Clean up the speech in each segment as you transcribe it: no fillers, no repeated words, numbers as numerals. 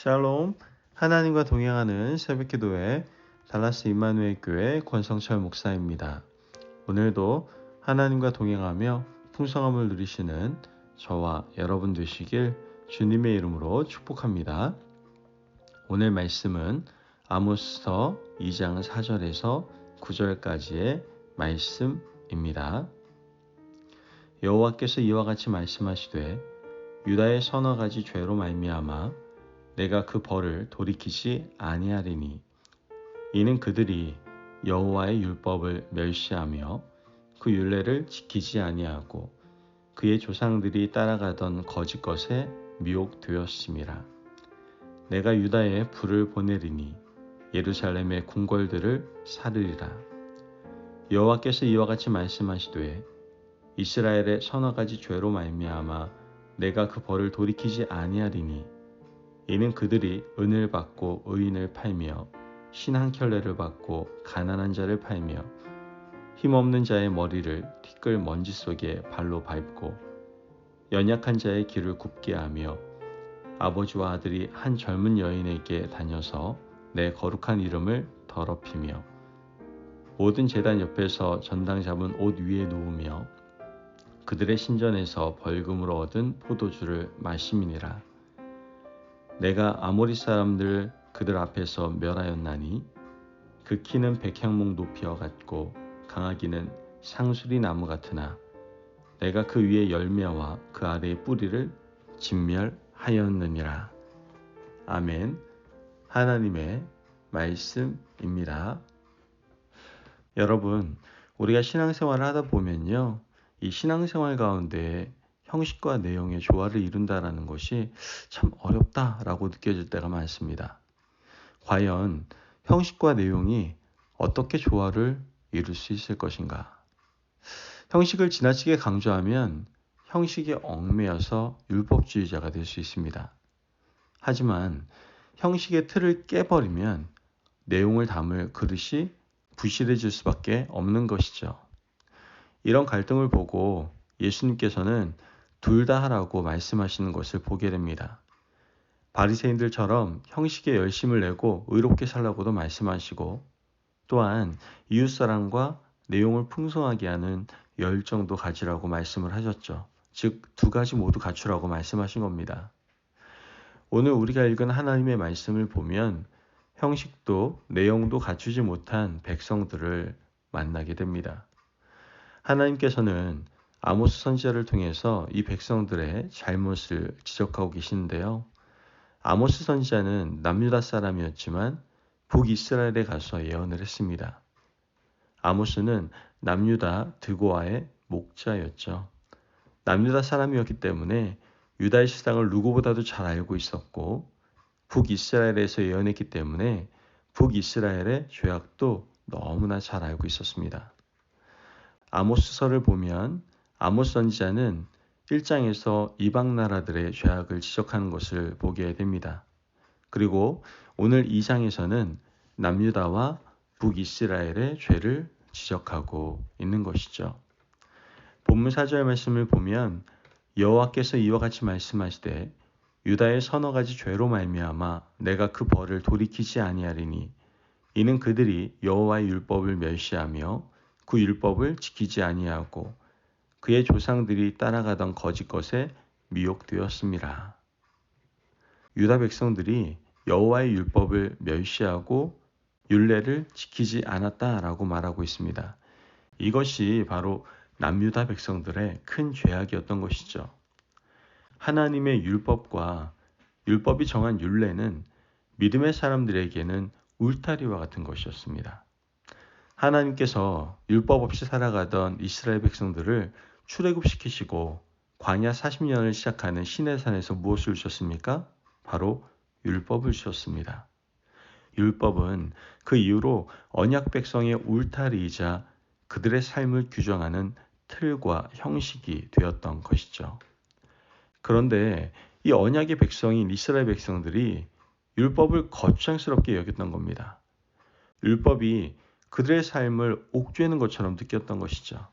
샬롬, 하나님과 동행하는 새벽기도회 달라스 임마누엘 교회 권성철 목사입니다. 오늘도 하나님과 동행하며 풍성함을 누리시는 저와 여러분 되시길 주님의 이름으로 축복합니다. 오늘 말씀은 아모스서 2장 4절에서 9절까지의 말씀입니다. 여호와께서 이와 같이 말씀하시되 유다의 서너 가지 죄로 말미암아 내가 그 벌을 돌이키지 아니하리니 이는 그들이 여호와의 율법을 멸시하며 그 율례를 지키지 아니하고 그의 조상들이 따라가던 거짓 것에 미혹되었음이라. 내가 유다에 불을 보내리니 예루살렘의 궁궐들을 사르리라. 여호와께서 이와 같이 말씀하시되 이스라엘의 서너 가지 죄로 말미암아 내가 그 벌을 돌이키지 아니하리니 이는 그들이 은을 받고 의인을 팔며 신 한 켤레를 받고 가난한 자를 팔며 힘없는 자의 머리를 티끌 먼지 속에 발로 밟고 연약한 자의 길을 굽게 하며 아버지와 아들이 한 젊은 여인에게 다녀서 내 거룩한 이름을 더럽히며 모든 제단 옆에서 전당 잡은 옷 위에 누우며 그들의 신전에서 벌금으로 얻은 포도주를 마심이니라. 내가 아모리 사람들 그들 앞에서 멸하였나니 그 키는 백향목 높이와 같고 강하기는 상수리 나무 같으나 내가 그 위에 열매와 그 아래의 뿌리를 진멸하였느니라. 아멘. 하나님의 말씀입니다. 여러분, 우리가 신앙생활을 하다 보면요, 이 신앙생활 가운데 형식과 내용의 조화를 이룬다라는 것이 참 어렵다라고 느껴질 때가 많습니다. 과연 형식과 내용이 어떻게 조화를 이룰 수 있을 것인가? 형식을 지나치게 강조하면 형식에 얽매여서 율법주의자가 될 수 있습니다. 하지만 형식의 틀을 깨버리면 내용을 담을 그릇이 부실해질 수밖에 없는 것이죠. 이런 갈등을 보고 예수님께서는 둘 다 하라고 말씀하시는 것을 보게 됩니다. 바리새인들처럼 형식에 열심을 내고 의롭게 살라고도 말씀하시고 또한 이웃사랑과 내용을 풍성하게 하는 열정도 가지라고 말씀을 하셨죠. 즉, 두 가지 모두 갖추라고 말씀하신 겁니다. 오늘 우리가 읽은 하나님의 말씀을 보면 형식도 내용도 갖추지 못한 백성들을 만나게 됩니다. 하나님께서는 아모스 선지자를 통해서 이 백성들의 잘못을 지적하고 계시는데요. 아모스 선지자는 남유다 사람이었지만 북이스라엘에 가서 예언을 했습니다. 아모스는 남유다 드고아의 목자였죠. 남유다 사람이었기 때문에 유다의 세상을 누구보다도 잘 알고 있었고 북이스라엘에서 예언했기 때문에 북이스라엘의 죄악도 너무나 잘 알고 있었습니다. 아모스서를 보면 아모스 선지자는 1장에서 이방 나라들의 죄악을 지적하는 것을 보게 됩니다. 그리고 오늘 2장에서는 남유다와 북이스라엘의 죄를 지적하고 있는 것이죠. 본문 4절 말씀을 보면 여호와께서 이와 같이 말씀하시되 유다의 서너 가지 죄로 말미암아 내가 그 벌을 돌이키지 아니하리니 이는 그들이 여호와의 율법을 멸시하며 그 율법을 지키지 아니하고 그의 조상들이 따라가던 거짓 것에 미혹되었음이라. 유다 백성들이 여호와의 율법을 멸시하고 율례를 지키지 않았다라고 말하고 있습니다. 이것이 바로 남유다 백성들의 큰 죄악이었던 것이죠. 하나님의 율법과 율법이 정한 율례는 믿음의 사람들에게는 울타리와 같은 것이었습니다. 하나님께서 율법 없이 살아가던 이스라엘 백성들을 출애굽시키시고 광야 40년을 시작하는 시내산에서 무엇을 주셨습니까? 바로 율법을 주셨습니다. 율법은 그 이후로 언약 백성의 울타리이자 그들의 삶을 규정하는 틀과 형식이 되었던 것이죠. 그런데 이 언약의 백성인 이스라엘 백성들이 율법을 거추장스럽게 여겼던 겁니다. 율법이 그들의 삶을 옥죄는 것처럼 느꼈던 것이죠.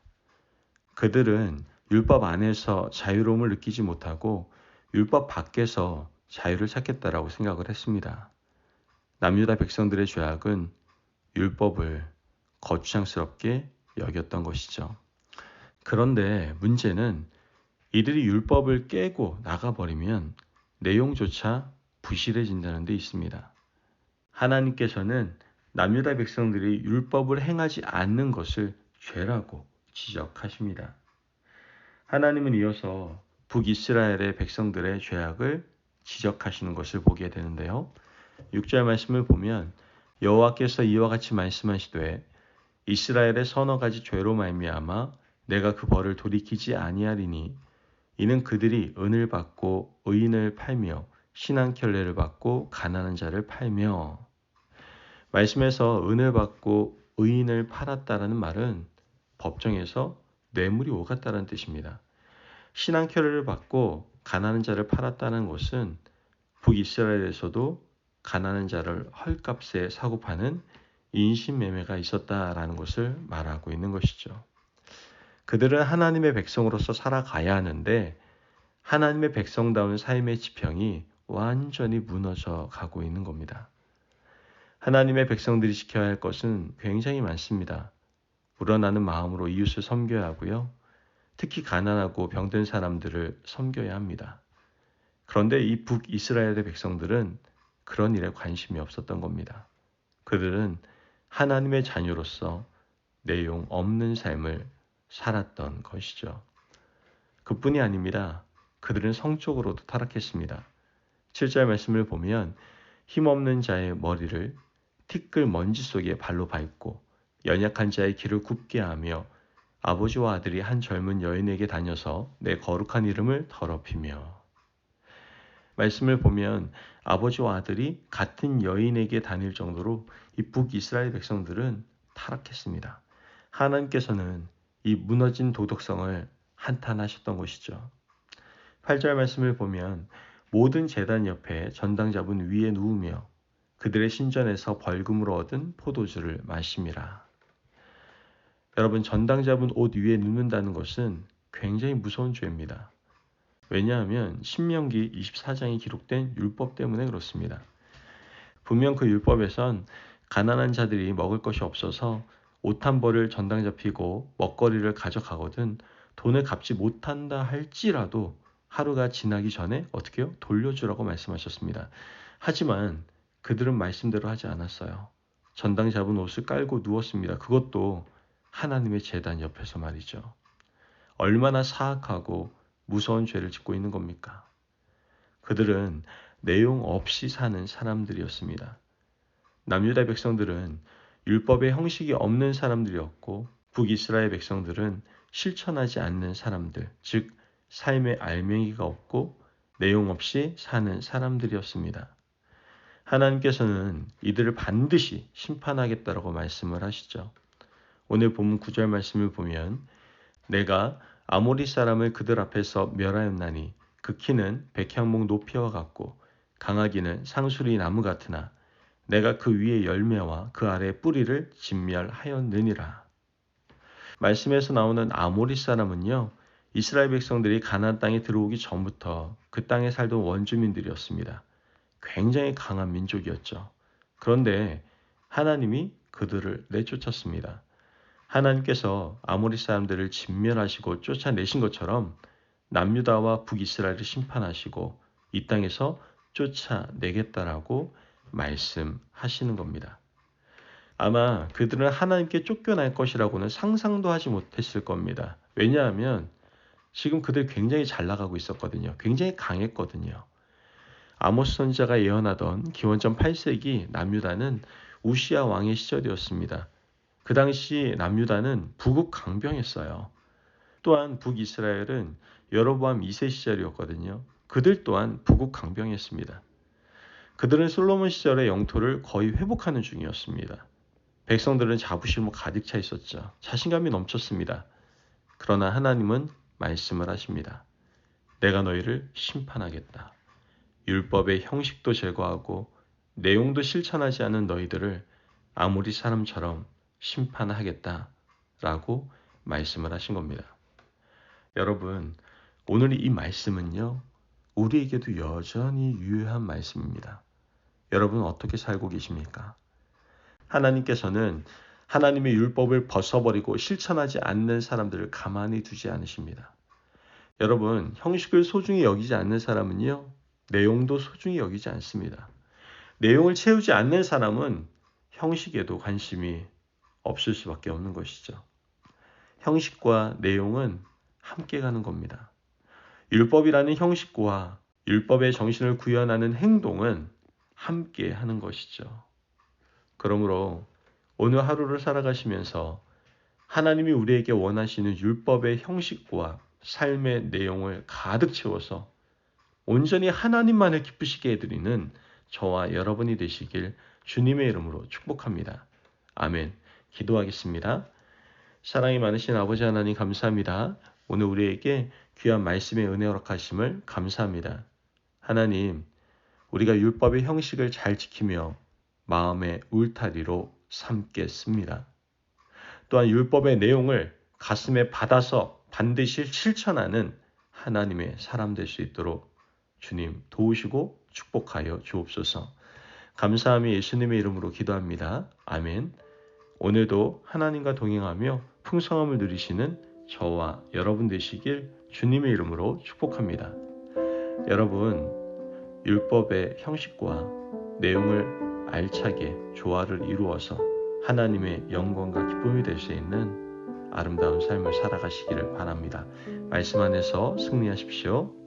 그들은 율법 안에서 자유로움을 느끼지 못하고 율법 밖에서 자유를 찾겠다라고 생각을 했습니다. 남유다 백성들의 죄악은 율법을 거추장스럽게 여겼던 것이죠. 그런데 문제는 이들이 율법을 깨고 나가버리면 내용조차 부실해진다는 데 있습니다. 하나님께서는 남유다 백성들이 율법을 행하지 않는 것을 죄라고 지적하십니다. 하나님은 이어서 북이스라엘의 백성들의 죄악을 지적하시는 것을 보게 되는데요. 6절 말씀을 보면 여호와께서 이와 같이 말씀하시되 이스라엘의 서너 가지 죄로 말미암아 내가 그 벌을 돌이키지 아니하리니 이는 그들이 은을 받고 의인을 팔며 신한켤레를 받고 가난한 자를 팔며. 말씀에서 은을 받고 의인을 팔았다라는 말은 법정에서 뇌물이 오갔다는 뜻입니다. 신한켤레를 받고 가난한 자를 팔았다는 것은 북이스라엘에서도 가난한 자를 헐값에 사고 파는 인신매매가 있었다라는 것을 말하고 있는 것이죠. 그들은 하나님의 백성으로서 살아가야 하는데 하나님의 백성다운 삶의 지평이 완전히 무너져 가고 있는 겁니다. 하나님의 백성들이 지켜야 할 것은 굉장히 많습니다. 우러나는 마음으로 이웃을 섬겨야 하고요. 특히 가난하고 병든 사람들을 섬겨야 합니다. 그런데 이 북이스라엘의 백성들은 그런 일에 관심이 없었던 겁니다. 그들은 하나님의 자녀로서 내용 없는 삶을 살았던 것이죠. 그뿐이 아닙니다. 그들은 성적으로도 타락했습니다. 7절 말씀을 보면 힘없는 자의 머리를 티끌 먼지 속에 발로 밟고 연약한 자의 길을 굽게 하며 아버지와 아들이 한 젊은 여인에게 다녀서 내 거룩한 이름을 더럽히며. 말씀을 보면 아버지와 아들이 같은 여인에게 다닐 정도로 이 북이스라엘 백성들은 타락했습니다. 하나님께서는 이 무너진 도덕성을 한탄하셨던 것이죠. 8절 말씀을 보면 모든 제단 옆에 전당잡은 위에 누우며 그들의 신전에서 벌금으로 얻은 포도주를 마심이라. 여러분, 전당잡은 옷 위에 눕는다는 것은 굉장히 무서운 죄입니다. 왜냐하면 신명기 24장에 기록된 율법 때문에 그렇습니다. 분명 그 율법에선 가난한 자들이 먹을 것이 없어서 옷 한 벌을 전당 잡히고 먹거리를 가져가거든 돈을 갚지 못한다 할지라도 하루가 지나기 전에 어떻게 해요? 돌려주라고 말씀하셨습니다. 하지만 그들은 말씀대로 하지 않았어요. 전당 잡은 옷을 깔고 누웠습니다. 그것도 하나님의 제단 옆에서 말이죠. 얼마나 사악하고 무서운 죄를 짓고 있는 겁니까? 그들은 내용 없이 사는 사람들이었습니다. 남유다 백성들은 율법의 형식이 없는 사람들이었고 북이스라엘 백성들은 실천하지 않는 사람들, 즉 삶의 알맹이가 없고 내용 없이 사는 사람들이었습니다. 하나님께서는 이들을 반드시 심판하겠다라고 말씀을 하시죠. 오늘 본문 9절 말씀을 보면 내가 아모리 사람을 그들 앞에서 멸하였나니 그 키는 백향목 높이와 같고 강하기는 상수리 나무 같으나 내가 그 위에 열매와 그 아래 뿌리를 진멸하였느니라. 말씀에서 나오는 아모리 사람은요, 이스라엘 백성들이 가나안 땅에 들어오기 전부터 그 땅에 살던 원주민들이었습니다. 굉장히 강한 민족이었죠. 그런데 하나님이 그들을 내쫓았습니다. 하나님께서 아모리 사람들을 진멸하시고 쫓아내신 것처럼 남유다와 북이스라엘을 심판하시고 이 땅에서 쫓아내겠다라고 말씀하시는 겁니다. 아마 그들은 하나님께 쫓겨날 것이라고는 상상도 하지 못했을 겁니다. 왜냐하면 지금 그들 굉장히 잘 나가고 있었거든요. 굉장히 강했거든요. 아모스 선지자가 예언하던 기원전 8세기 남유다는 우시야 왕의 시절이었습니다. 그 당시 남유다는 부국 강병했어요. 또한 북이스라엘은 여로보암 2세 시절이었거든요. 그들 또한 부국 강병했습니다. 그들은 솔로몬 시절의 영토를 거의 회복하는 중이었습니다. 백성들은 자부심으로 가득 차 있었죠. 자신감이 넘쳤습니다. 그러나 하나님은 말씀을 하십니다. 내가 너희를 심판하겠다. 율법의 형식도 제거하고 내용도 실천하지 않은 너희들을 아모리 사람처럼 심판하겠다라고 말씀을 하신 겁니다. 여러분, 오늘 이 말씀은요, 우리에게도 여전히 유효한 말씀입니다. 여러분 어떻게 살고 계십니까? 하나님께서는 하나님의 율법을 벗어버리고 실천하지 않는 사람들을 가만히 두지 않으십니다. 여러분, 형식을 소중히 여기지 않는 사람은요, 내용도 소중히 여기지 않습니다. 내용을 채우지 않는 사람은 형식에도 관심이 없을 수밖에 없는 것이죠. 형식과 내용은 함께 가는 겁니다. 율법이라는 형식과 율법의 정신을 구현하는 행동은 함께 하는 것이죠. 그러므로 오늘 하루를 살아가시면서 하나님이 우리에게 원하시는 율법의 형식과 삶의 내용을 가득 채워서 온전히 하나님만을 기쁘시게 해드리는 저와 여러분이 되시길 주님의 이름으로 축복합니다. 아멘. 기도하겠습니다. 사랑이 많으신 아버지 하나님 감사합니다. 오늘 우리에게 귀한 말씀의 은혜 허락하심을 감사합니다. 하나님, 우리가 율법의 형식을 잘 지키며 마음의 울타리로 삼겠습니다. 또한 율법의 내용을 가슴에 받아서 반드시 실천하는 하나님의 사람 될 수 있도록 주님 도우시고 축복하여 주옵소서. 감사함이 예수님의 이름으로 기도합니다. 아멘. 오늘도 하나님과 동행하며 풍성함을 누리시는 저와 여러분 되시길 주님의 이름으로 축복합니다. 여러분, 율법의 형식과 내용을 알차게 조화를 이루어서 하나님의 영광과 기쁨이 될 수 있는 아름다운 삶을 살아가시기를 바랍니다. 말씀 안에서 승리하십시오.